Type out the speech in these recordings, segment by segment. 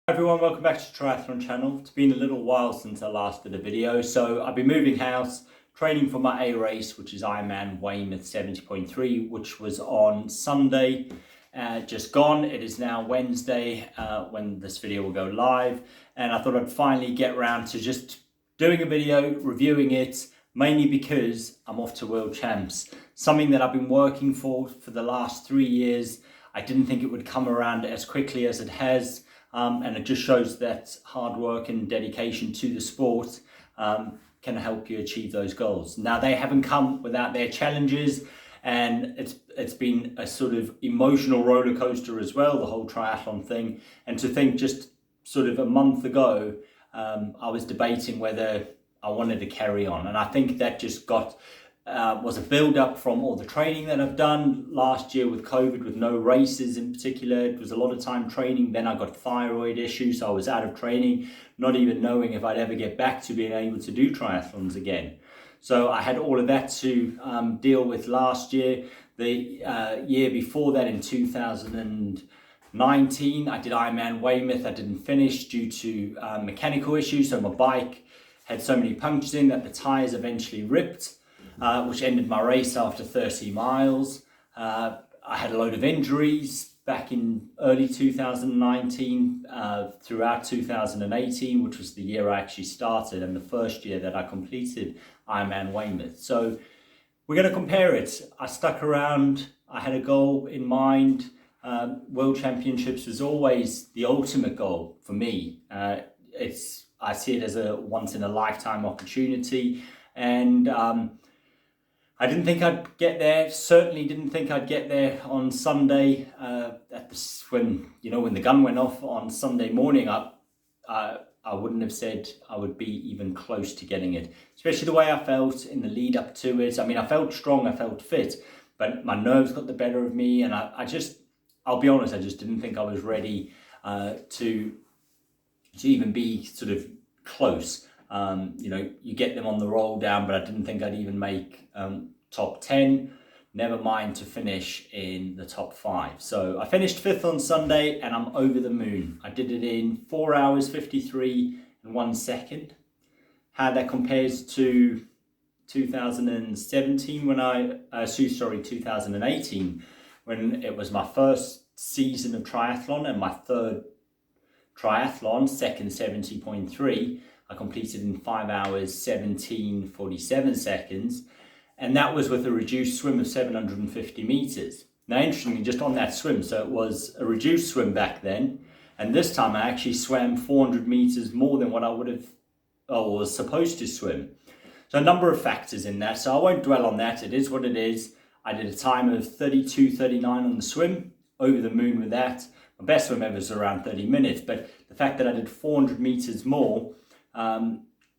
Hi everyone, welcome back to Triathlon channel. It's been a little while since I last did a video, so I've been moving house, training for my A race, which is Ironman 70.3, which was on Sunday, just gone. It is now Wednesday when this video will go live, and I thought I'd finally get around to just doing a video, reviewing it, mainly because I'm off to World Champs, something that I've been working for the last 3 years. I didn't think it would come around as quickly as it has. And it just shows that hard work and dedication to the sport can help you achieve those goals. Now, they haven't come without their challenges, and it's been a sort of emotional roller coaster as well, the whole triathlon thing. And to think just sort of a month ago, I was debating whether I wanted to carry on. And I think that just was a build-up from all the training that I've done last year with COVID, with no races in particular. It was a lot of time training. Then I got thyroid issues, so I was out of training, not even knowing if I'd ever get back to being able to do triathlons again. So I had all of that to deal with last year. The year before that, in 2019, I did Ironman Weymouth. I didn't finish due to mechanical issues, so my bike had so many punctures in that the tires eventually ripped. Which ended my race after 30 miles. I had a load of injuries back in early 2019, throughout 2018, which was the year I actually started and the first year that I completed Ironman Weymouth. So we're going to compare it. I stuck around. I had a goal in mind. World Championships was always the ultimate goal for me. I see it as a once in a lifetime opportunity, and I didn't think I'd get there. Certainly didn't think I'd get there on Sunday. When the gun went off on Sunday morning, I wouldn't have said I would be even close to getting it. Especially the way I felt in the lead up to it. I mean, I felt strong, I felt fit, but my nerves got the better of me, and I'll be honest, I just didn't think I was ready to even be sort of close. You get them on the roll down, but I didn't think I'd even make top 10, never mind to finish in the top 5. So I finished 5th on Sunday, and I'm over the moon. I did it in 4 hours, 53 and 1 second. How that compares to 2018, when it was my first season of triathlon and my third triathlon, second 70.3, I completed in 5 hours, 17:47 seconds. And that was with a reduced swim of 750 meters. Now, interestingly, just on that swim, so it was a reduced swim back then. And this time I actually swam 400 meters more than what I was supposed to swim. So a number of factors in that. So I won't dwell on that. It is what it is. I did a time of 32:39 on the swim, over the moon with that. My best swim ever was around 30 minutes. But the fact that I did 400 meters more,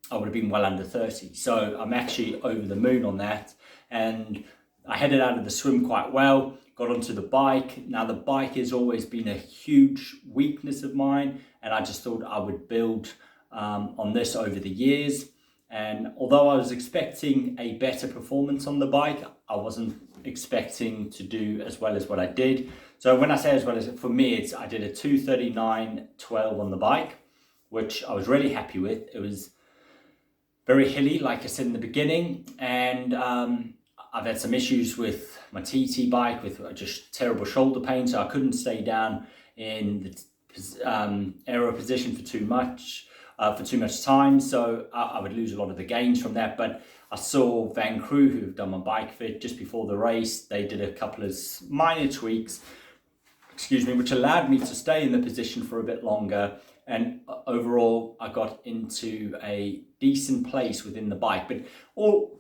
I would have been well under 30. So I'm actually over the moon on that. And I headed out of the swim quite well, got onto the bike. Now, the bike has always been a huge weakness of mine, and I just thought I would build on this over the years. And although I was expecting a better performance on the bike, I wasn't expecting to do as well as what I did. So when I say as well as, for me, I did a 2:39.12 on the bike, which I was really happy with. It was very hilly, like I said in the beginning, and I've had some issues with my TT bike, with just terrible shoulder pain, so I couldn't stay down in the aero position for too much time, so I would lose a lot of the gains from that. But I saw Van Crew, who've done my bike fit just before the race. They did a couple of minor tweaks, which allowed me to stay in the position for a bit longer. And overall, I got into a decent place within the bike. But all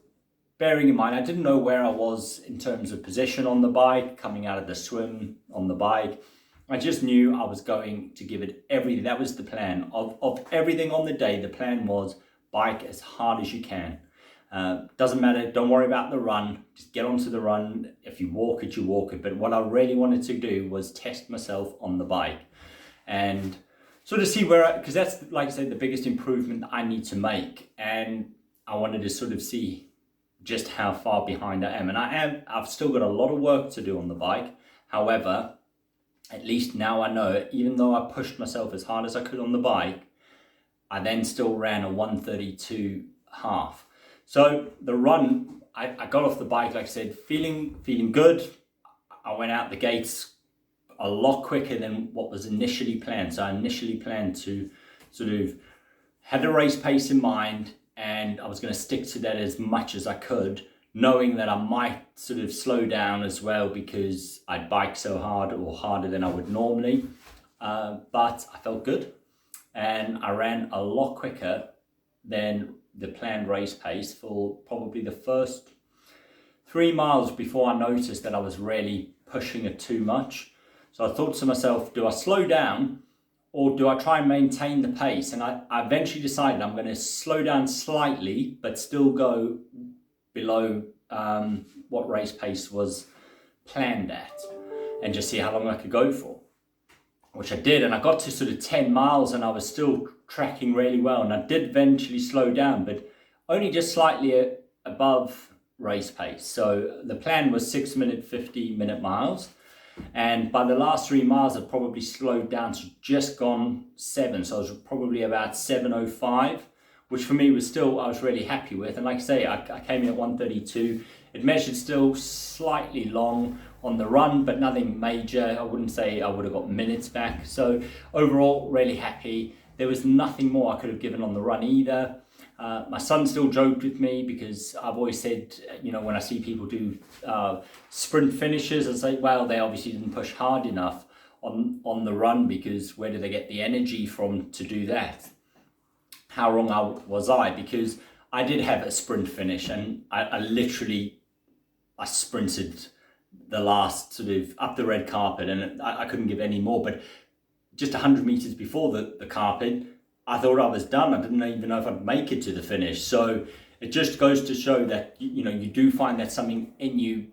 bearing in mind, I didn't know where I was in terms of position on the bike, coming out of the swim on the bike. I just knew I was going to give it everything. That was the plan. Of everything on the day, the plan was bike as hard as you can. Doesn't matter, don't worry about the run. Just get onto the run. If you walk it, you walk it. But what I really wanted to do was test myself on the bike. And sort of see because that's, like I said, the biggest improvement I need to make. And I wanted to sort of see just how far behind I am. And I've still got a lot of work to do on the bike. However, at least now I know, even though I pushed myself as hard as I could on the bike, I then still ran a 1:32 half. So the run, I got off the bike, like I said, feeling good. I went out the gates a lot quicker than what was initially planned. So I initially planned to sort of had a race pace in mind, and I was going to stick to that as much as I could, knowing that I might sort of slow down as well because I'd bike so hard, or harder than I would normally. But I felt good, and I ran a lot quicker than the planned race pace for probably the first 3 miles before I noticed that I was really pushing it too much. So I thought to myself, do I slow down or do I try and maintain the pace? And I eventually decided I'm going to slow down slightly, but still go below what race pace was planned at, and just see how long I could go for, which I did. And I got to sort of 10 miles and I was still tracking really well. And I did eventually slow down, but only just slightly above race pace. So the plan was 6-minute, 50-minute miles. And by the last 3 miles, I'd probably slowed down to just gone 7. So I was probably about 7:05, which for me was still, I was really happy with. And like I say, I came in at 1:32. It measured still slightly long on the run, but nothing major. I wouldn't say I would have got minutes back. So overall, really happy. There was nothing more I could have given on the run either. My son still joked with me because I've always said, you know, when I see people do sprint finishes, I say, well, they obviously didn't push hard enough on the run, because where do they get the energy from to do that? How wrong was I? Because I did have a sprint finish, and I literally sprinted the last sort of up the red carpet, and I couldn't give any more. But just 100 meters before the carpet, I thought I was done. I didn't even know if I'd make it to the finish. So it just goes to show that, you know, you do find that something in you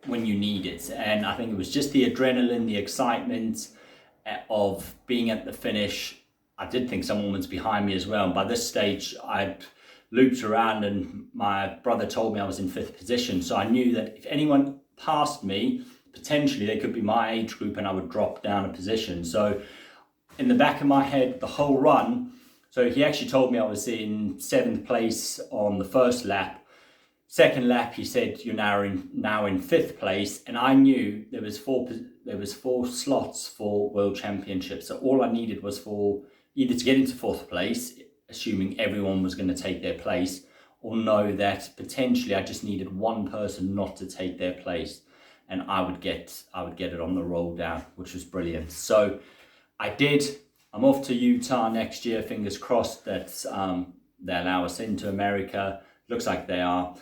when you need it. And I think it was just the adrenaline, the excitement of being at the finish. I did think someone was behind me as well. And by this stage, I'd looped around and my brother told me I was in 5th position. So I knew that if anyone passed me, potentially they could be my age group and I would drop down a position. So in the back of my head, the whole run, so he actually told me I was in 7th place on the first lap. Second lap, he said, you're now in 5th place. And I knew there was four slots for World Championships. So all I needed was for either to get into 4th place, assuming everyone was going to take their place, or know that potentially I just needed one person not to take their place, and I would get it on the roll down, which was brilliant. So I did. I'm off to Utah next year. Fingers crossed that they allow us into America. Looks like they are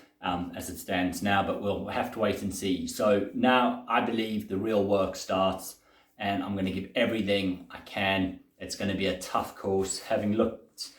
as it stands now, but we'll have to wait and see. So now I believe the real work starts, and I'm going to give everything I can. It's going to be a tough course. Having looked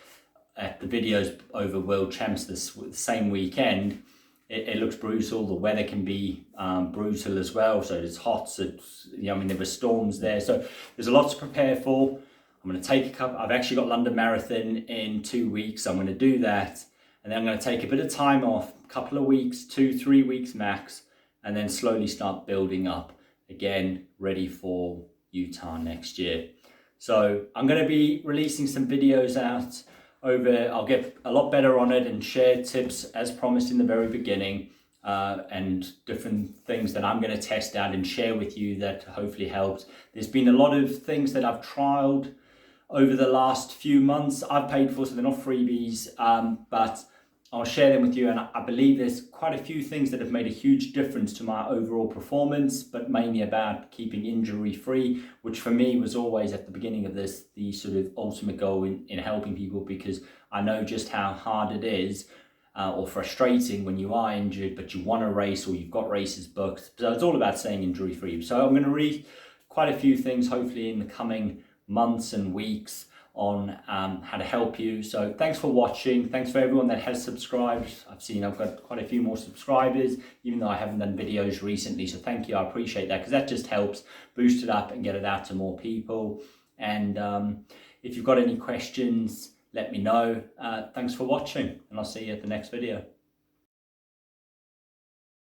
at the videos over World Champs this same weekend, it looks brutal. The weather can be brutal as well. So it's hot. So there were storms there. So there's a lot to prepare for. I'm going to take a couple. I've actually got London Marathon in 2 weeks. So I'm going to do that. And then I'm going to take a bit of time off, a couple of weeks, 2-3 weeks max, and then slowly start building up again, ready for Utah next year. So I'm going to be releasing some videos out over. I'll get a lot better on it and share tips as promised in the very beginning, and different things that I'm going to test out and share with you that hopefully helps. There's been a lot of things that I've trialed over the last few months. I've paid for, so they're not freebies, but I'll share them with you. And I believe there's quite a few things that have made a huge difference to my overall performance, but mainly about keeping injury free, which for me was always at the beginning of this, the sort of ultimate goal in helping people, because I know just how hard it is or frustrating when you are injured, but you want to race or you've got races booked. So it's all about staying injury free. So I'm going to read quite a few things, hopefully in the coming months and weeks, on how to help you. So thanks for watching. Thanks for everyone that has subscribed. I've got quite a few more subscribers, even though I haven't done videos recently. So thank you. I appreciate that, because that just helps boost it up and get it out to more people. And if you've got any questions, let me know. Thanks for watching, and I'll see you at the next video.